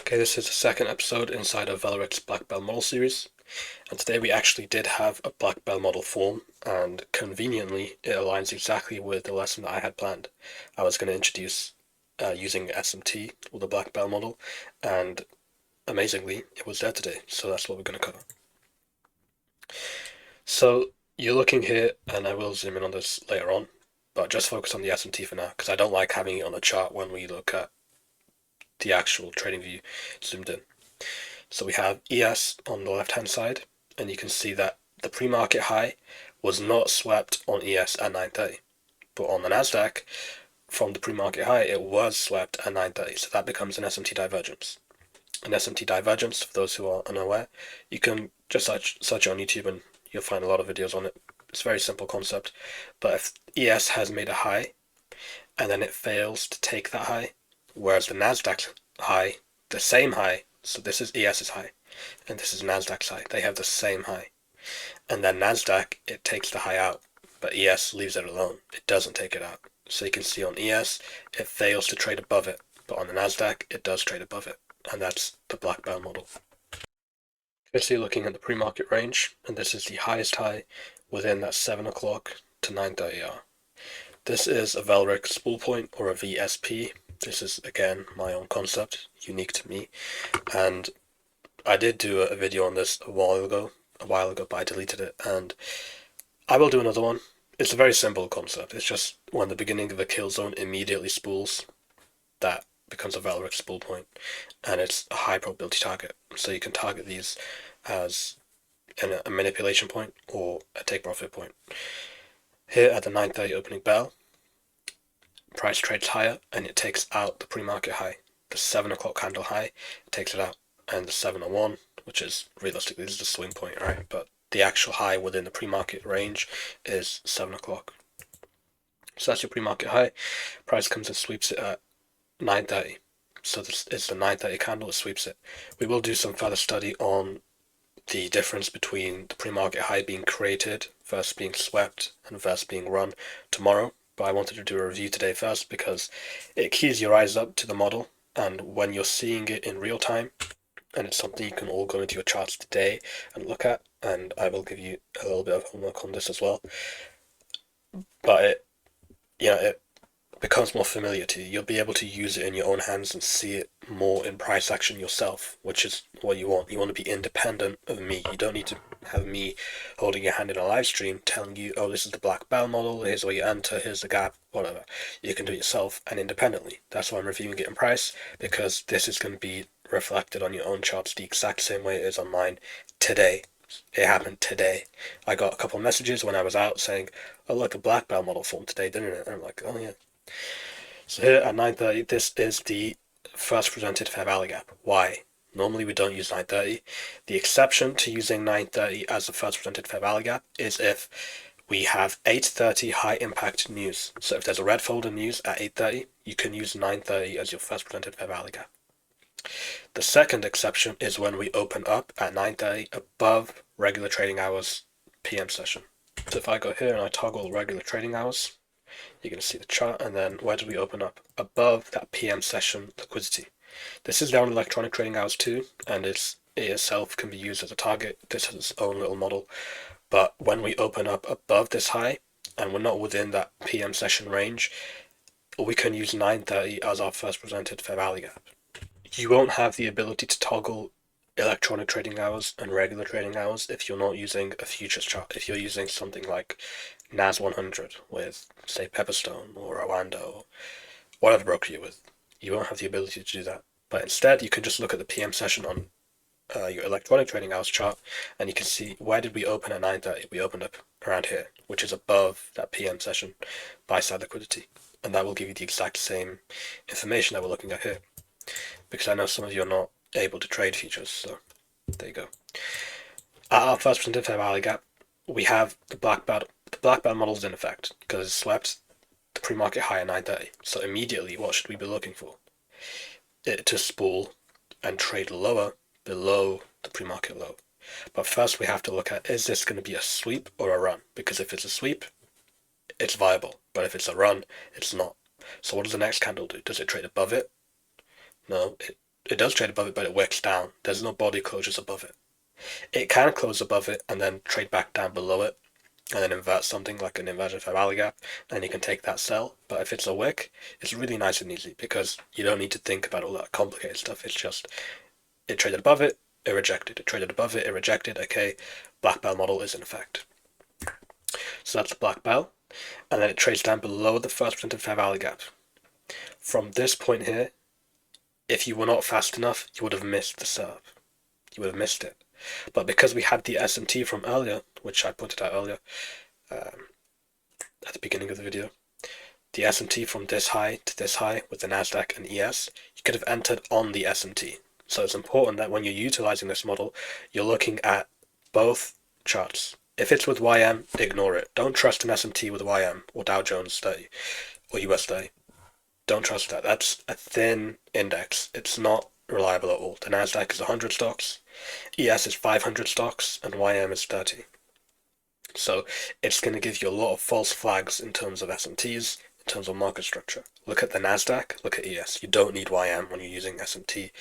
Okay, this is the second episode inside of Velric's Black Belt model series, and today we actually did have a Black Belt model form, and conveniently it aligns exactly with the lesson that I had planned. I was going to introduce using SMT, or the Black Belt model, and amazingly it was there today, so that's what we're going to cover. So you're looking here, and I will zoom in on this later on, but just focus on the SMT for now, because I don't like having it on the chart when we look at the actual trading view zoomed in. So we have ES on the left hand side, and you can see that the pre-market high was not swept on ES at 9:30, but on the Nasdaq from the pre-market high it was swept at 9:30. So that becomes an SMT divergence. An SMT divergence, for those who are unaware, you can just search on YouTube and you'll find a lot of videos on it. It's a very simple concept, but if ES has made a high and then it fails to take that high, whereas the Nasdaq high, the same high, so this is ES's high, and this is Nasdaq's high. They have the same high. And then Nasdaq, it takes the high out, but ES leaves it alone. It doesn't take it out. So you can see on ES, it fails to trade above it, but on the Nasdaq, it does trade above it. And that's the black bell model. Firstly, looking at the pre-market range, and this is the highest high within that 7 o'clock to 9:30 hour. This is a Velric spool point, or a VSP. This is, again, my own concept, unique to me. And I did do a video on this a while ago, but I deleted it, and I will do another one. It's a very simple concept. It's just when the beginning of a kill zone immediately spools, that becomes a Velric spool point, and it's a high probability target. So you can target these as a manipulation point or a take profit point. Here at the 9:30 opening bell, price trades higher and it takes out the pre-market high. The 7 o'clock candle high, it takes it out, and the 701, which is realistically this is the swing point, right? But the actual high within the pre-market range is 7 o'clock. So that's your pre-market high. Price comes and sweeps it at 9:30. So this is the 9:30 candle, it sweeps it. We will do some further study on the difference between the pre-market high being created versus being swept and versus being run tomorrow. But I wanted to do a review today first because it keys your eyes up to the model, and when you're seeing it in real time, and it's something you can all go into your charts today and look at, and I will give you a little bit of homework on this as well. But it becomes more familiar to you. You'll be able to use it in your own hands and see it more in price action yourself, which is what you want. You want to be independent of me. You don't need to have me holding your hand in a live stream telling you, oh, this is the black bell model, here's where you enter, here's the gap, whatever. You can do it yourself and independently. That's why I'm reviewing it in price, because this is going to be reflected on your own charts the exact same way it is on mine today. It happened today. I got a couple of messages when I was out saying, oh, look, a black bell model formed today, didn't it? And I'm like, oh, yeah. So here at 9:30, this is the first presented fair value gap. Why? Normally we don't use 9:30. The exception to using 9:30 as the first presented fair value gap is if we have 8:30 high impact news. So if there's a red folder news at 8:30, you can use 9:30 as your first presented fair value gap. The second exception is when we open up at 9:30 above regular trading hours PM session. So if I go here and I toggle regular trading hours, you're going to see the chart, and then where did we open up? Above that PM session liquidity. This is down electronic trading hours too, and it itself can be used as a target. This has its own little model. But when we open up above this high, and we're not within that PM session range, we can use 9:30 as our first presented fair value gap. You won't have the ability to toggle electronic trading hours and regular trading hours if you're not using a futures chart. If you're using something like NAS 100 with, say, Pepperstone or Oando or whatever broker you're with, you won't have the ability to do that. But instead, you can just look at the PM session on your electronic trading hours chart, and you can see where did we open at 9:30. We opened up around here, which is above that PM session buy side liquidity, and that will give you the exact same information that we're looking at here. Because I know some of you are not able to trade futures, so there you go. At our first presented fair value gap, we have the black belt. The black belt model is in effect because it swept the pre-market high at 9:30. So immediately, what should we be looking for? It to spool and trade lower below the pre-market low. But first we have to look at, is this going to be a sweep or a run? Because if it's a sweep, it's viable. But if it's a run, it's not. So what does the next candle do? Does it trade above it? No, it does trade above it, but it wicks down. There's no body closures above it. It can close above it and then trade back down below it, and then invert something like an inversion fair value gap, and you can take that sell. But if it's a wick, it's really nice and easy because you don't need to think about all that complicated stuff. It's just, it traded above it, it rejected. It traded above it, it rejected. Okay, black bell model is in effect. So that's the black bell. And then it trades down below the first presented fair value gap. From this point here, if you were not fast enough, you would have missed the serve. You would have missed it. But because we had the S&T from earlier, which I pointed out earlier at the beginning of the video, the S&T from this high to this high with the Nasdaq and ES, you could have entered on the S&T. So it's important that when you're utilizing this model, you're looking at both charts. If it's with YM, ignore it. Don't trust an S&T with YM or Dow Jones 30 or US 30. Don't trust that. That's a thin index. It's not reliable at all. The Nasdaq is 100 stocks, ES is 500 stocks, and YM is 30. So it's going to give you a lot of false flags in terms of S&Ts, in terms of market structure. Look at the Nasdaq, look at ES. You don't need YM when you're using S&T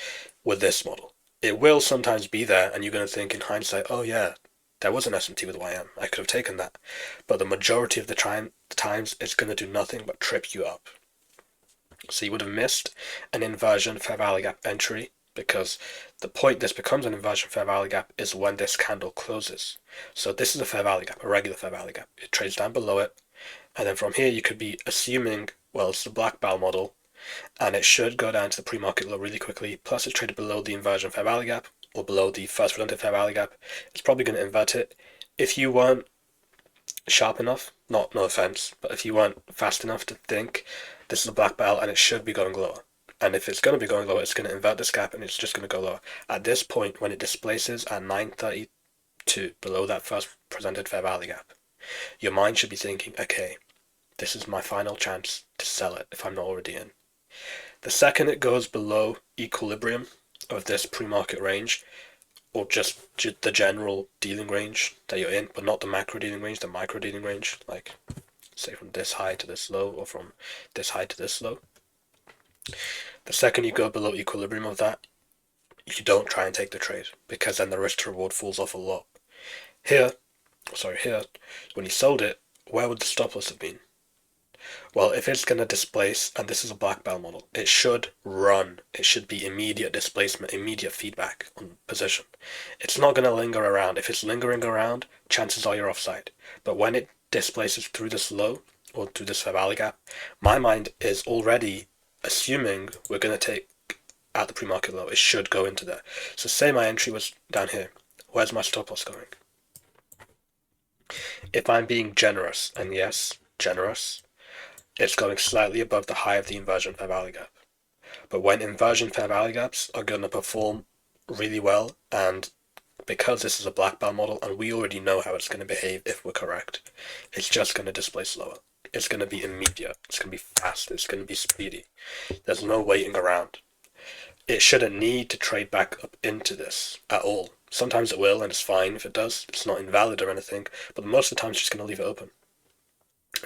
with this model. It will sometimes be there, and you're going to think in hindsight, oh yeah, there was an S&T with YM. I could have taken that. But the majority of the times, it's going to do nothing but trip you up. So you would have missed an inversion fair value gap entry, because the point this becomes an inversion fair value gap is when this candle closes. So this is a fair value gap, a regular fair value gap. It trades down below it, and then from here you could be assuming, well, it's the black bell model, and it should go down to the pre-market low really quickly, plus it's traded below the inversion fair value gap, or below the first presented fair value gap. It's probably going to invert it. If you weren't sharp enough, no offense, but if you weren't fast enough to think this is a black bell and it should be going lower, and if it's going to be going lower, it's going to invert this gap and it's just going to go lower. At this point, when it displaces at 932 below that first presented fair value gap, your mind should be thinking, okay, this is my final chance to sell it if I'm not already in. The second it goes below equilibrium of this pre-market range, or just the general dealing range that you're in, but not the macro dealing range, the micro dealing range, like say from this high to this low, or from this high to this low. The second you go below equilibrium of that, you don't try and take the trade, because then the risk to reward falls off a lot. Here, when you sold it, where would the stop loss have been? Well, if it's going to displace, and this is a black bell model, it should run. It should be immediate displacement, immediate feedback on position. It's not going to linger around. If it's lingering around, chances are you're offside. But when it displaces through this low, or through this fair value gap, my mind is already assuming we're going to take out the pre-market low. It should go into there. So say my entry was down here. Where's my stop loss going? If I'm being generous, and yes, generous, it's going slightly above the high of the inversion fair value gap. But when inversion fair value gaps are going to perform really well, and because this is a black bell model and we already know how it's going to behave if we're correct, it's just going to displace lower. It's going to be immediate. It's going to be fast. It's going to be speedy. There's no waiting around. It shouldn't need to trade back up into this at all. Sometimes it will, and it's fine if it does. It's not invalid or anything, but most of the time it's just going to leave it open.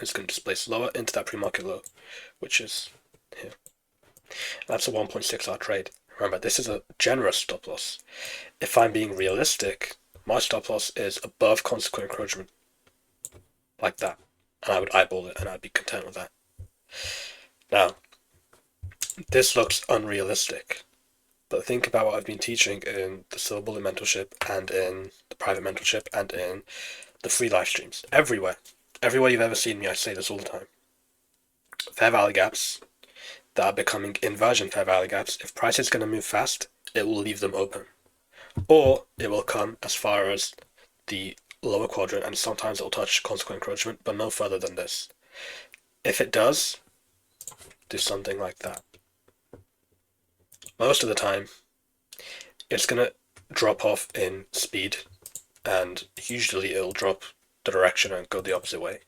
It's going to displace lower into that pre-market low, which is here. That's a 1.6 hour trade. Remember, this is a generous stop loss. If I'm being realistic, my stop loss is above consequent encroachment, like that, and I would eyeball it and I'd be content with that. Now, this looks unrealistic, but think about what I've been teaching in the Silver Bullet Mentorship and in the private mentorship and in the free live streams. Everywhere you've ever seen me, I say this all the time. Fair value gaps that are becoming inversion fair value gaps, if price is going to move fast, it will leave them open. Or it will come as far as the lower quadrant, and sometimes it will touch consequent encroachment, but no further than this. If it does, do something like that. Most of the time, it's going to drop off in speed, and usually it'll drop the direction and go the opposite way.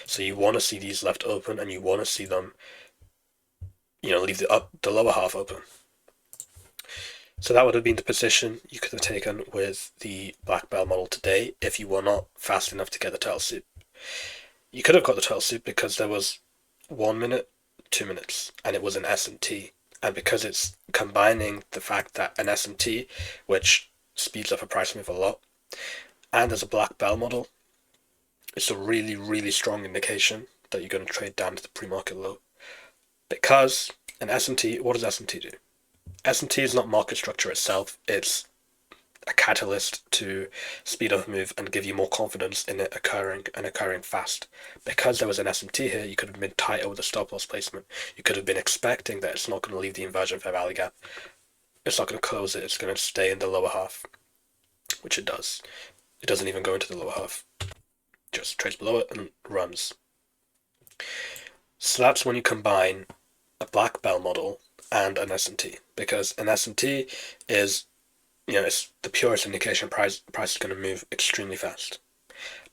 So you want to see these left open, and you want to see them, leave the lower half open. So that would have been the position you could have taken with the black bell model today if you were not fast enough to get the tail soup. You could have got the tail soup because there was 1 minute, 2 minutes, and it was an S&T. And because it's combining the fact that an SMT, which speeds up a price move a lot, and there's a black bell model, it's a really, really strong indication that you're going to trade down to the pre-market low. Because an SMT, what does SMT do? SMT is not market structure itself, it's a catalyst to speed up a move and give you more confidence in it occurring and occurring fast. Because there was an SMT here, you could have been tighter with a stop loss placement. You could have been expecting that it's not going to leave the inversion fair value gap. It's not going to close it, it's going to stay in the lower half, which it does. It doesn't even go into the lower half. Just trades below it and runs. So that's when you combine a black bell model and an SMT, because an SMT is, it's the purest indication price is going to move extremely fast.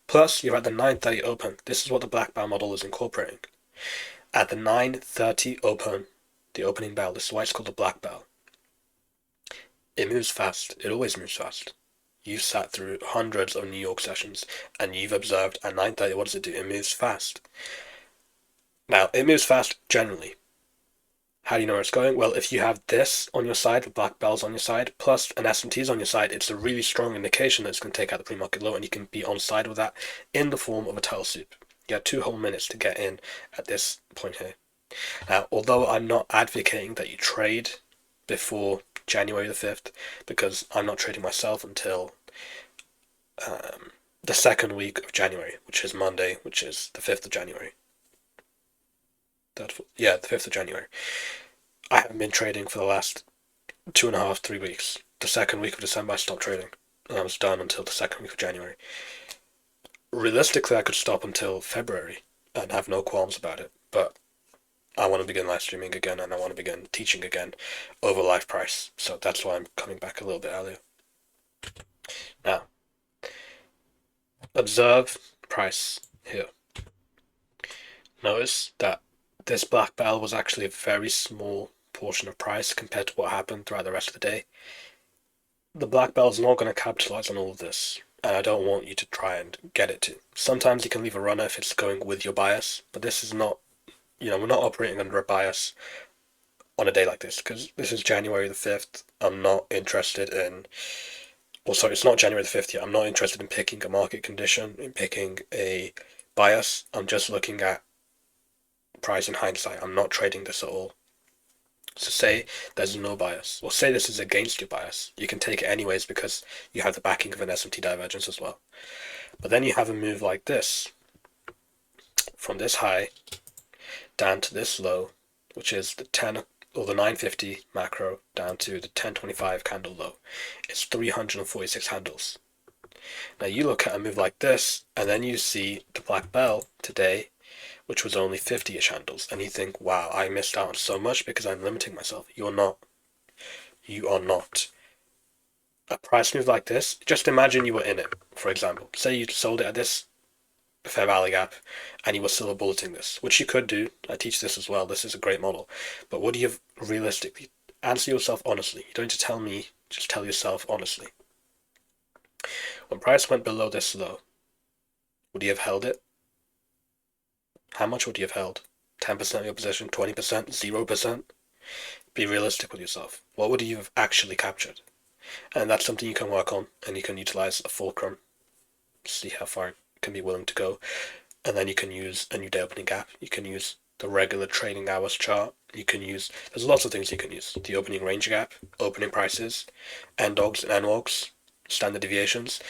Plus, you're at the 9:30 open. This is what the black bell model is incorporating. At the 9:30 open, the opening bell, this is why it's called the black bell. It moves fast. It always moves fast. You've sat through hundreds of New York sessions and you've observed at 9:30, what does it do? It moves fast. Now, it moves fast generally. How do you know where it's going? Well, if you have this on your side, the black bells on your side, plus an S&T's on your side, it's a really strong indication that it's going to take out the pre-market low, and you can be on side with that in the form of a turtle soup. You have 2 whole minutes to get in at this point here. Now, although I'm not advocating that you trade before January the 5th, because I'm not trading myself until the second week of January, which is Monday, which is the 5th of January. The 5th of January. I haven't been trading for the last 2.5, 3 weeks. The second week of December I stopped trading, and I was done until the second week of January. Realistically, I could stop until February and have no qualms about it, but I want to begin live streaming again, and I want to begin teaching again over live price, so that's why I'm coming back a little bit earlier. Now, observe price here. Notice that this black bell was actually a very small portion of price compared to what happened throughout the rest of the day. The black bell is not going to capitalize on all of this, and I don't want you to try and get it to. Sometimes you can leave a runner if it's going with your bias, but this is not, we're not operating under a bias on a day like this, because this is January the 5th. I'm not interested in, it's not January the 5th yet. I'm not interested in picking a market condition, in picking a bias. I'm just looking at price in hindsight. I'm not trading this at all. So say there's no bias, or say this is against your bias. You can take it anyways because you have the backing of an SMT divergence as well. But then you have a move like this, from this high down to this low, which is the 10 or the 950 macro down to the 1025 candle low. It's 346 handles. Now you look at a move like this, and then you see the black bell today, which was only 50-ish handles, and you think, wow, I missed out on so much because I'm limiting myself. You're not. You are not. A price move like this, just imagine you were in it, for example. Say you sold it at this fair value gap, and you were silver bulleting this, which you could do. I teach this as well. This is a great model. But would you have realistically, answer yourself honestly. You don't need to tell me, just tell yourself honestly. When price went below this low, would you have held it? How much would you have held? 10% of your position, 20%, 0%? Be realistic with yourself. What would you have actually captured? And that's something you can work on, and you can utilize a fulcrum, see how far it can be willing to go. And then you can use a new day opening gap. You can use the regular trading hours chart. You can use, there's lots of things you can use. The opening range gap, opening prices, NDOGs and NWOGs, standard deviations.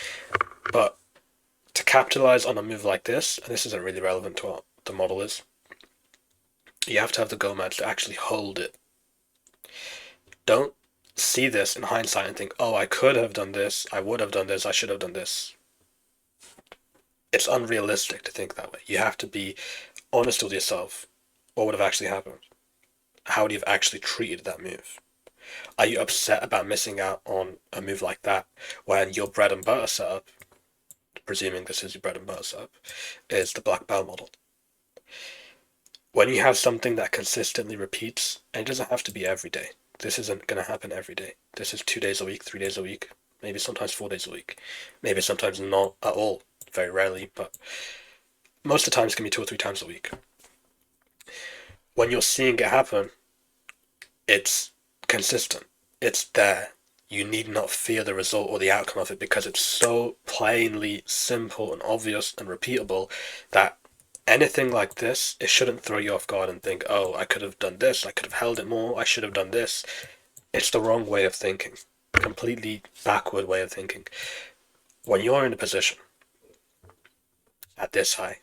But to capitalize on a move like this, and this isn't really relevant to what the model is, you have to have the gomads to actually hold it. Don't see this in hindsight and think, oh, I could have done this, I would have done this, I should have done this. It's unrealistic to think that way. You have to be honest with yourself. What would have actually happened? How would you have actually treated that move? Are you upset about missing out on a move like that when your bread and butter setup, presuming this is your bread and butter setup, is the black bell model? When you have something that consistently repeats, and it doesn't have to be every day. This isn't going to happen every day. This is 2 days a week, 3 days a week, maybe sometimes 4 days a week. Maybe sometimes not at all, very rarely, but most of the time it's going to be 2 or 3 times a week. When you're seeing it happen, It's consistent. It's there. You need not fear the result or the outcome of it because it's so plainly simple and obvious and repeatable that anything like this, it shouldn't throw you off guard and think, oh, I could have done this, I could have held it more, I should have done this. It's the wrong way of thinking. Completely backward way of thinking. When you're in a position at this high,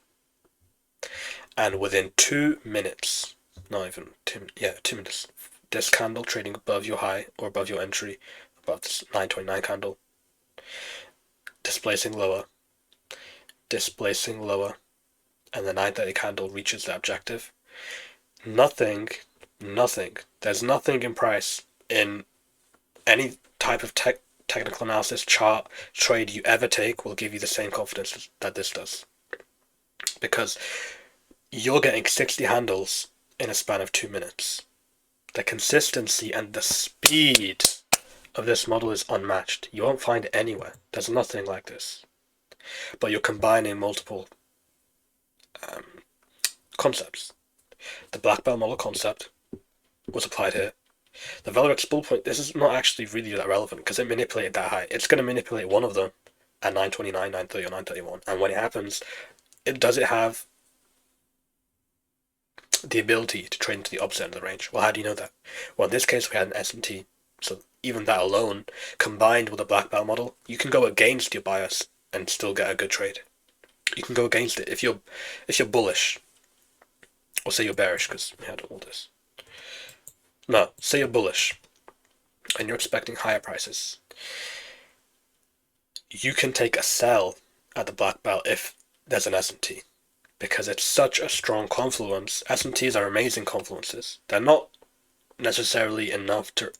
and within 2 minutes, not even 2 minutes, this candle trading above your high or above your entry, above this 929 candle, displacing lower, and the 930 candle reaches the objective. Nothing, there's nothing in price in any type of technical analysis, chart, trade you ever take will give you the same confidence that this does. Because you're getting 60 handles in a span of 2 minutes. The consistency and the speed of this model is unmatched. You won't find it anywhere. There's nothing like this. But you're combining multiple concepts. The black belt model concept was applied here. The Velric bull point, this is not actually really that relevant because it manipulated that high. It's going to manipulate one of them at 929, 930, or 931. And when it happens, does it have the ability to trade into the opposite end of the range? Well, how do you know that? Well, in this case, we had an S&T. So even that alone, combined with a black belt model, you can go against your bias and still get a good trade. You can go against it if you're bullish, or say you're bearish because we had all this. No, say you're bullish and you're expecting higher prices. You can take a sell at the black belt if there's an S&T because it's such a strong confluence. S&Ts are amazing confluences. They're not necessarily enough to,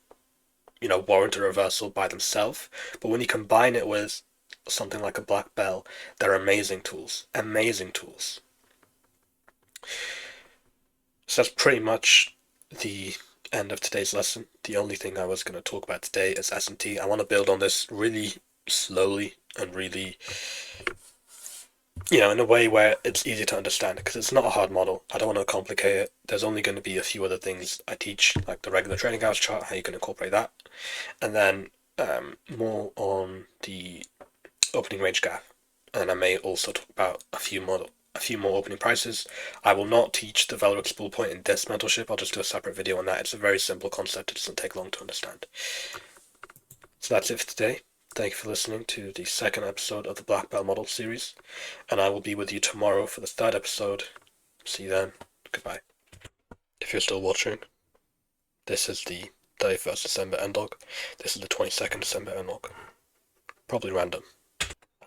warrant a reversal by themselves, but when you combine it with something like a black belt, they're amazing tools. Amazing tools. So that's pretty much the end of today's lesson. The only thing I was going to talk about today is S&T. I want to build on this really slowly and really, in a way where it's easy to understand because it's not a hard model. I don't want to complicate it. There's only going to be a few other things I teach, like the regular trading hours chart, how you can incorporate that, and then more on the opening range gap. And I may also talk about a few more opening prices. I will not teach the Velric bull point in this mentorship. I'll just do a separate video on that. It's a very simple concept. It doesn't take long to understand. So that's it for today. Thank you for listening to the second episode of the Black Belt Model series, and I will be with you tomorrow for the third episode. See you then. Goodbye. If you're still watching, this is the 31st December end log. This is the 22nd December end log. Probably random.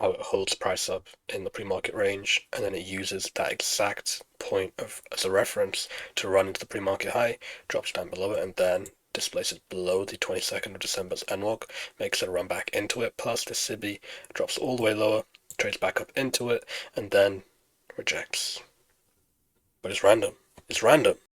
How it holds price up in the pre-market range, and then it uses that exact point as a reference to run into the pre-market high, drops down below it, and then displaces below the 22nd of December's end log, makes it run back into it, plus the SIBI drops all the way lower, trades back up into it, and then rejects. But it's random. It's random.